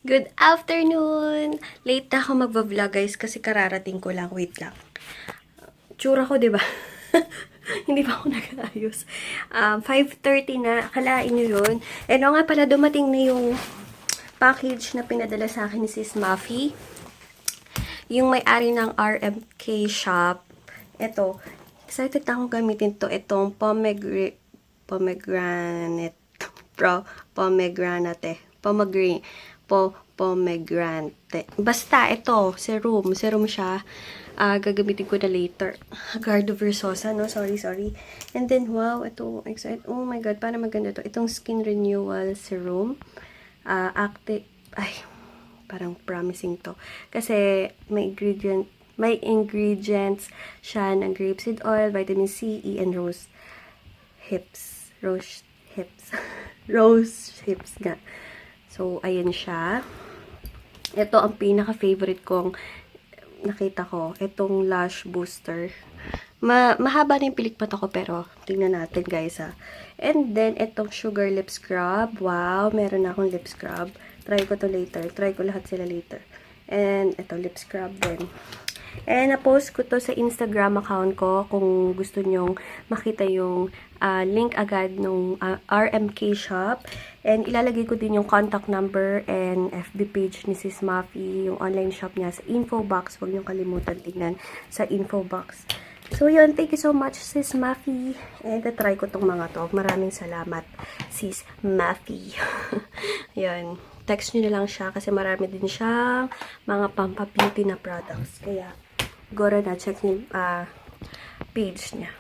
Good afternoon! Late na ako magva-vlog guys kasi kararating ko lang. Wait lang. Tsura ko, di ba? Hindi pa ako nag-ayos. 5:30 na. Akalain nyo yun. And nga pala, dumating na yung package na pinadala sa akin ni Sis Maffy. Yung may-ari ng RMK shop. Ito. Excited na akong gamitin to. Itong pomegranate. Pomegranate. Basta, ito. Serum. Serum siya. Gagamitin ko na later. Gardo Versosa, no? Sorry. And then, wow, ito. Excited. Oh my God, parang maganda to. Itong Skin Renewal Serum. Active. Ay, parang promising to. Kasi, may ingredients siya ng grapeseed oil, vitamin C, E, and rose hips. Rose hips nga. So, ayan siya. Ito ang pinaka-favorite kong nakita ko. Itong Lash Booster. Mahaba na yung pilikpat ako pero tingnan natin guys ha. And then, itong Sugar Lip Scrub. Wow, meron na akong lip scrub. Try ko to later. Try ko lahat sila later. And ito, lip scrub din. And na-post ko to sa Instagram account ko kung gusto nyong makita yung link agad ng RMK shop. And ilalagay ko din yung contact number and FB page ni Sis Maffy, yung online shop niya sa info box. Huwag niyong kalimutan tingnan sa info box. So yun, thank you so much Sis Maffy. And try ko tong mga to. Maraming salamat Sis Maffy. Yun. Text nyo na lang siya kasi marami din siyang mga pampa-beauty na products. Kaya, gora na, check niyo page niya.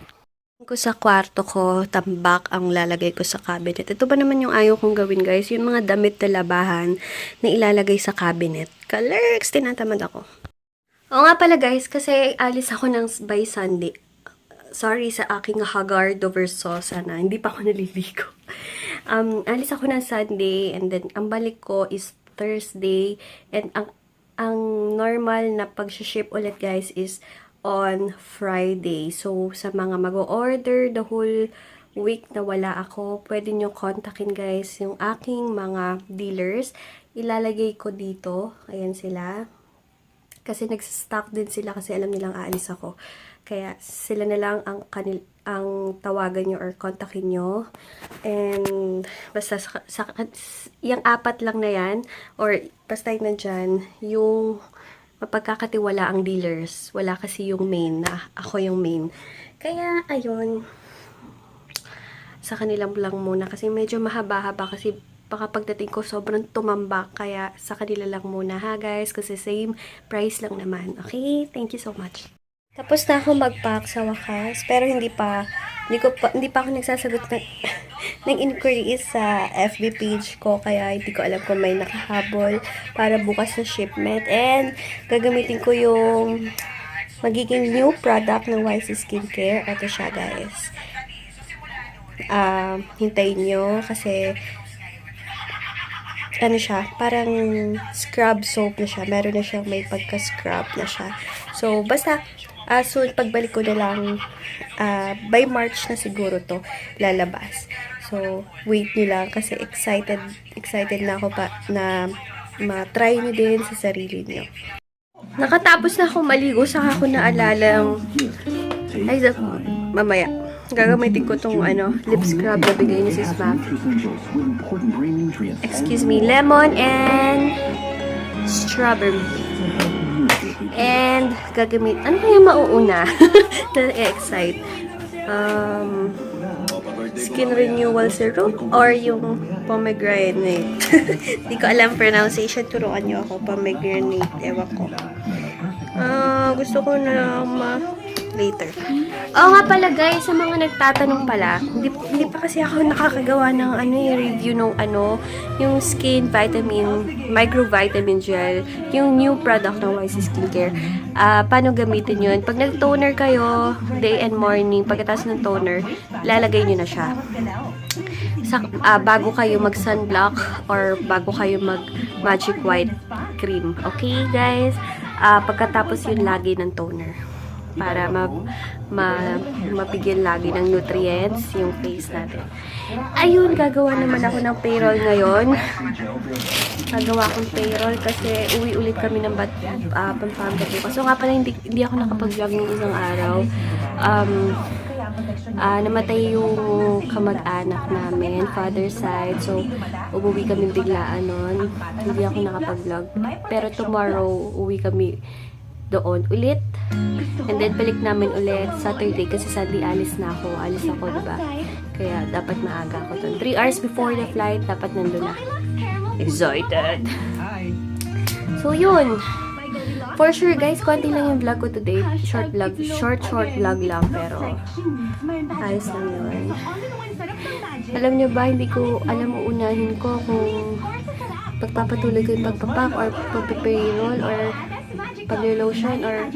Ko sa kwarto ko, tambak ang lalagay ko sa cabinet. Ito ba naman yung ayaw kong gawin guys? Yung mga damit na labahan na ilalagay sa cabinet. Kalerks, tinatamad ako. Oo nga pala guys, kasi alis ako ng by Sunday. Sorry sa aking Hagardo Versosa na hindi pa ako naliligo. Alis ako ng Sunday and then ang balik ko is Thursday and ang normal na pag-ship ulit guys is on Friday. So sa mga mag-order the whole week na wala ako, pwede nyo kontakin guys yung aking mga dealers. Ilalagay ko dito. Ayan sila. Kasi nagsastock din sila kasi alam nilang aalis ako. Kaya sila na lang ang tawagan nyo or kontakin nyo. And basta yung apat lang na yan or basta yun nandyan, yung mapagkakatiwala ang dealers. Wala kasi yung main na ako yung main. Kaya ayun, sa kanilang lang muna kasi medyo mahaba-haba kasi baka pagdating ko sobrang tumambak kaya sa kanila lang muna ha guys kasi same price lang naman. Okay? Thank you so much. Tapos na ako mag-pack sa wakas pero hindi pa ako nagsasagot ng inquiries sa FB page ko kaya hindi ko alam kung may nakahabol para bukas na shipment and gagamitin ko yung magiging new product ng YC Skincare. Ito siya guys. Hintayin nyo kasi ano siya, parang scrub soap na siya. Meron na siyang may pagka-scrub na siya. So, basta, soon, pagbalik ko na lang, by March na siguro to lalabas. So, wait nyo lang kasi excited na ako pa na ma-try nyo din sa sarili nyo. Nakatapos na ako maligo, saka ako naalalang, mamaya. Gagamitin ko tong lip scrub na bigay ni Sis Maffy. Excuse me, lemon and strawberry. And ano kaya mauuna? Na-excite. Skin Renewal Serum or yung pomegranate. Hindi ko alam pronunciation. Turuan nyo ako. Pomegranate. Ewan ko. Gusto ko na later. Oo nga pala guys, sa mga nagtatanong pala, hindi pa kasi ako nakakagawa ng review ng yung skin micro vitamin gel, yung new product ng YC Skincare. Paano gamitin yun? Pag nag-toner kayo, day and morning, pagkatapos ng toner, lalagay nyo na siya. Bago kayo mag-sunblock or bago kayo mag-magic white cream. Okay guys? Pagkatapos yun lagi ng toner. para mabigyan lagi ng nutrients yung face natin. Ayun, gagawa naman ako ng payroll ngayon. Gagawa akong payroll kasi uwi ulit kami ng Pampanga bukas. So nga pala, hindi ako nakapag-vlog ng isang araw. Namatay yung kamag-anak namin, father side. So, umuwi kami biglaan nun. Hindi ako nakapag-vlog. Pero tomorrow, uwi kami doon ulit. And then, balik namin ulit Saturday kasi Sunday alis ako. Alis ako, diba? Kaya, dapat maaga ako doon. 3 hours before the flight, dapat nandun na. Excited! So, yun. For sure, guys, konti lang yung vlog ko today. Short vlog lang, pero ayos lang yun. Alam nyo ba, hindi ko alam uunahin ko kung pagpapatuloy ko yung pagpapak or pagpapayroll or pag-lotion or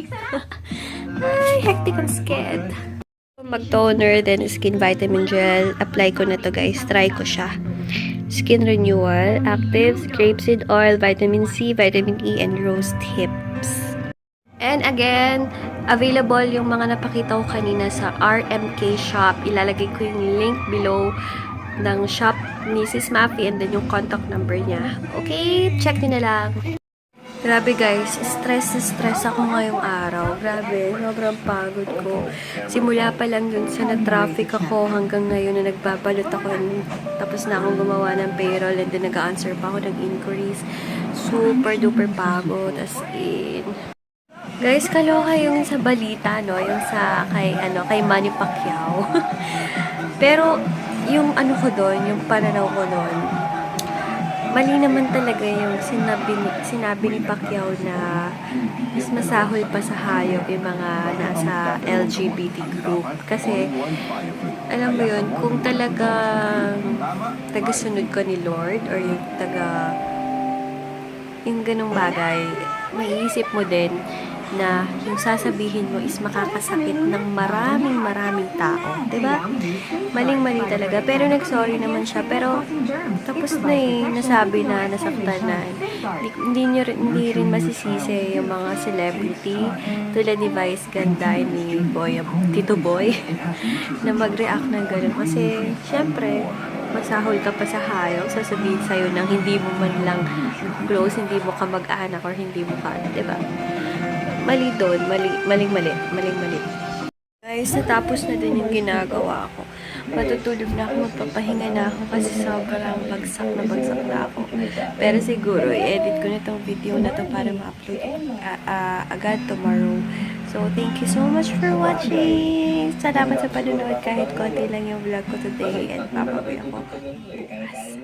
ay, hectic, I'm scared. Mag-toner, then skin vitamin gel. Apply ko na to, guys. Try ko siya. Skin renewal, actives, grapeseed oil, vitamin C, vitamin E, and rose tips. And again, available yung mga napakita ko kanina sa RMK shop. Ilalagay ko yung link below ng shop ni Sis Mafi and then yung contact number niya. Okay, check nyo na lang. Grabe guys, stress ako ngayong araw. Grabe, sobrang pagod ko. Simula pa lang dun sa na-traffic ako hanggang ngayon na nagbabalot ako. Tapos na akong gumawa ng payroll and then nag-answer pa ako ng inquiries. Super duper pagod, as in. Guys, kaloka yung sa balita, no? Yung sa kay Manny Pacquiao. Pero yung ano ko doon, yung pananaw ko doon, mali naman talaga yung sinabi ni Pacquiao na mas masahol pa sa hayop yung mga nasa LGBT group. Kasi, alam mo yun, kung talagang tagasunod ko ni Lord or yung ganong bagay, maiisip mo din na yung sasabihin mo is makakasakit ng maraming tao. Diba? Maling-mali talaga. Pero nag-sorry naman siya. Pero tapos na nasabi na, nasaktan na. Hindi rin masisisi yung mga celebrity tulad ni Vice Ganda ni Tito Boy na mag-react ng gano'n. Kasi, syempre, masahol ka pa sa hayop, sasabihin sa'yo ng hindi mo man lang close, hindi mo ka mag-anak or hindi mo ka, diba? Mali doon, maling-mali. Guys, natapos na din yung ginagawa ko. Matutulog na ako, magpapahinga na ako kasi sobrang bagsak na ako. Pero siguro, i-edit ko na itong video na to para ma-upload agad tomorrow. So, thank you so much for watching! Salamat sa panunod kahit konti lang yung vlog ko today and papawi ako bukas.